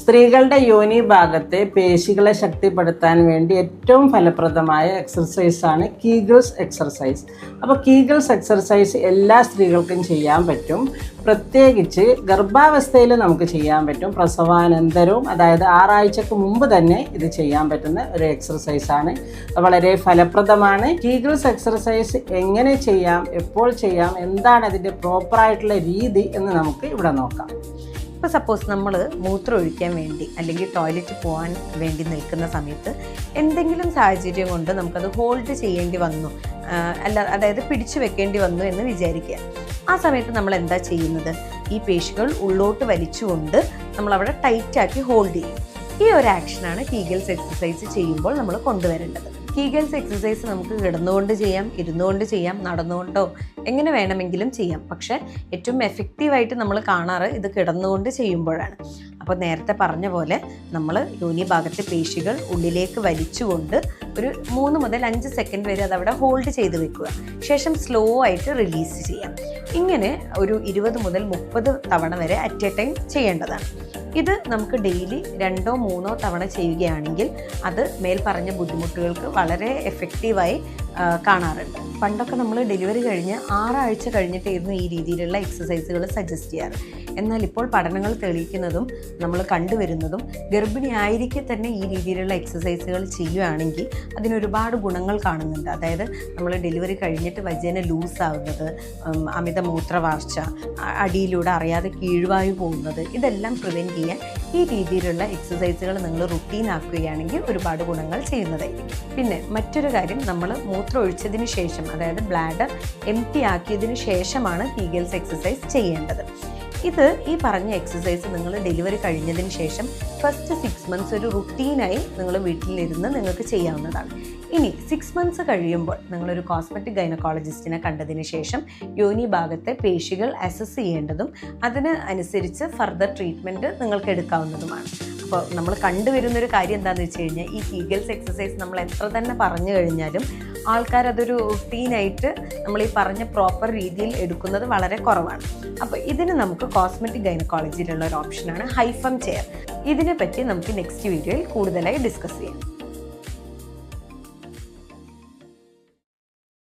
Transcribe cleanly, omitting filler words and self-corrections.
സ്ത്രീകളുടെ യോനി ഭാഗത്തെ പേശികളെ ശക്തിപ്പെടുത്താൻ വേണ്ടി ഏറ്റവും ഫലപ്രദമായ എക്സർസൈസാണ് കീഗിൾസ് എക്സർസൈസ്. അപ്പോൾ കീഗിൾസ് എക്സർസൈസ് എല്ലാ സ്ത്രീകൾക്കും ചെയ്യാൻ പറ്റും. പ്രത്യേകിച്ച് ഗർഭാവസ്ഥയിൽ നമുക്ക് ചെയ്യാൻ പറ്റും. പ്രസവാനന്തരവും, അതായത് 6 ആഴ്ചക്ക് മുമ്പ് തന്നെ ഇത് ചെയ്യാൻ പറ്റുന്ന ഒരു എക്സർസൈസാണ്. വളരെ ഫലപ്രദമാണ്. കീഗിൾസ് എക്സർസൈസ് എങ്ങനെ ചെയ്യാം, എപ്പോൾ ചെയ്യാം, എന്താണ് അതിൻ്റെ പ്രോപ്പറായിട്ടുള്ള രീതി എന്ന് നമുക്ക് ഇവിടെ നോക്കാം. ഇപ്പോൾ സപ്പോസ് നമ്മൾ മൂത്രം ഒഴിക്കാൻ വേണ്ടി അല്ലെങ്കിൽ ടോയ്ലറ്റ് പോകാൻ വേണ്ടി നിൽക്കുന്ന സമയത്ത് എന്തെങ്കിലും സാഹചര്യം കൊണ്ട് നമുക്കത് ഹോൾഡ് ചെയ്യേണ്ടി വന്നു, അതായത് പിടിച്ചു വെക്കേണ്ടി വന്നു എന്ന് വിചാരിക്കുക. ആ സമയത്ത് നമ്മൾ എന്താ ചെയ്യുന്നത്? ഈ പേശികൾ ഉള്ളോട്ട് വലിച്ചുകൊണ്ട് നമ്മളവിടെ ടൈറ്റാക്കി ഹോൾഡ് ചെയ്യും. ഈ ഒരു ആക്ഷനാണ് കീഗിൾസ് എക്സസൈസ് ചെയ്യുമ്പോൾ നമ്മൾ കൊണ്ടുവരേണ്ടത്. കീഗിൾസ് എക്സസൈസ് നമുക്ക് കിടന്നുകൊണ്ട് ചെയ്യാം, ഇരുന്നുകൊണ്ട് ചെയ്യാം, നടന്നുകൊണ്ടോ എങ്ങനെ വേണമെങ്കിലും ചെയ്യാം. പക്ഷേ ഏറ്റവും എഫക്റ്റീവായിട്ട് നമ്മൾ കാണാറ് ഇത് കിടന്നുകൊണ്ട് ചെയ്യുമ്പോഴാണ്. അപ്പോൾ നേരത്തെ പറഞ്ഞ പോലെ നമ്മൾ യോനി ഭാഗത്തെ പേശികൾ ഉള്ളിലേക്ക് വലിച്ചുകൊണ്ട് ഒരു 3 മുതൽ 5 സെക്കൻഡ് വരെ അതവിടെ ഹോൾഡ് ചെയ്ത് വെക്കുക. ശേഷം സ്ലോ ആയിട്ട് റിലീസ് ചെയ്യാം. ഇങ്ങനെ ഒരു 20 മുതൽ 30 തവണ വരെ അറ്റ് എ ടൈം ചെയ്യേണ്ടതാണ്. ഇത് നമുക്ക് ഡെയിലി 2 or 3 തവണ ചെയ്യുകയാണെങ്കിൽ അത് മേൽ പറഞ്ഞ ബുദ്ധിമുട്ടുകൾക്ക് വളരെ എഫക്റ്റീവായി കാണാറുണ്ട്. പണ്ടൊക്കെ നമ്മൾ ഡെലിവറി കഴിഞ്ഞ് 6 ആഴ്ച കഴിഞ്ഞിട്ടായിരുന്നു ഈ രീതിയിലുള്ള എക്സസൈസുകൾ സജസ്റ്റ് ചെയ്യാറ്. എന്നാൽ ഇപ്പോൾ പഠനങ്ങൾ തെളിയിക്കുന്നതും നമ്മൾ കണ്ടുവരുന്നതും ഗർഭിണിയായിരിക്കെ തന്നെ ഈ രീതിയിലുള്ള എക്സസൈസുകൾ ചെയ്യുകയാണെങ്കിൽ അതിനൊരുപാട് ഗുണങ്ങൾ കാണുന്നുണ്ട്. അതായത് നമ്മൾ ഡെലിവറി കഴിഞ്ഞിട്ട് വജേന ലൂസാവുന്നത്, അമിത മൂത്രവാർച്ച, അടിയിലൂടെ അറിയാതെ കീഴ്വായു പോകുന്നത്, ഇതെല്ലാം പ്രിവെൻറ്റ് ചെയ്യാൻ ഈ രീതിയിലുള്ള എക്സസൈസുകൾ നിങ്ങൾ റുട്ടീൻ ആക്കുകയാണെങ്കിൽ ഒരുപാട് ഗുണങ്ങൾ ചെയ്യുന്നതായിരിക്കും. പിന്നെ മറ്റൊരു കാര്യം, നമ്മൾ മൂത്രം ഒഴിച്ചതിന് ശേഷം, അതായത് ബ്ലാഡർ എംപ്റ്റി ആക്കിയതിന് ശേഷമാണ് കീഗിൾസ് എക്സസൈസ് ചെയ്യേണ്ടത്. ഇത് ഈ പറഞ്ഞ എക്സസൈസ് നിങ്ങൾ ഡെലിവറി കഴിഞ്ഞതിന് ശേഷം ഫസ്റ്റ് 6 മന്ത്സ് ഒരു റുട്ടീനായി നിങ്ങൾ വീട്ടിലിരുന്ന് നിങ്ങൾക്ക് ചെയ്യാവുന്നതാണ്. ഇനി 6 മന്ത്സ് കഴിയുമ്പോൾ നിങ്ങളൊരു കോസ്മെറ്റിക് ഗൈനക്കോളജിസ്റ്റിനെ കണ്ടതിന് ശേഷം യോനി ഭാഗത്തെ പേശികൾ അസസ് ചെയ്യേണ്ടതും അതിന് അനുസരിച്ച് ഫർദർ ട്രീറ്റ്മെൻറ്റ് നിങ്ങൾക്ക് എടുക്കാവുന്നതുമാണ്. അപ്പോൾ നമ്മൾ കണ്ടുവരുന്നൊരു കാര്യം എന്താണെന്ന് വെച്ച് കഴിഞ്ഞാൽ, ഈ കീഗിൾസ് എക്സസൈസ് നമ്മൾ എത്ര തന്നെ പറഞ്ഞു കഴിഞ്ഞാലും ആൾക്കാരതൊരു റുട്ടീനായിട്ട് നമ്മൾ ഈ പറഞ്ഞ പ്രോപ്പർ രീതിയിൽ എടുക്കുന്നത് വളരെ കുറവാണ്. അപ്പോൾ ഇതിന് നമുക്ക് കോസ്മെറ്റിക് ഗൈനക്കോളജിയിലുള്ള ഒരു ഓപ്ഷനാണ് ഹൈഫം ചെയർ. ഇതിനെപ്പറ്റി നമുക്ക് നെക്സ്റ്റ് വീഡിയോയിൽ കൂടുതലായി ഡിസ്കസ് ചെയ്യാം.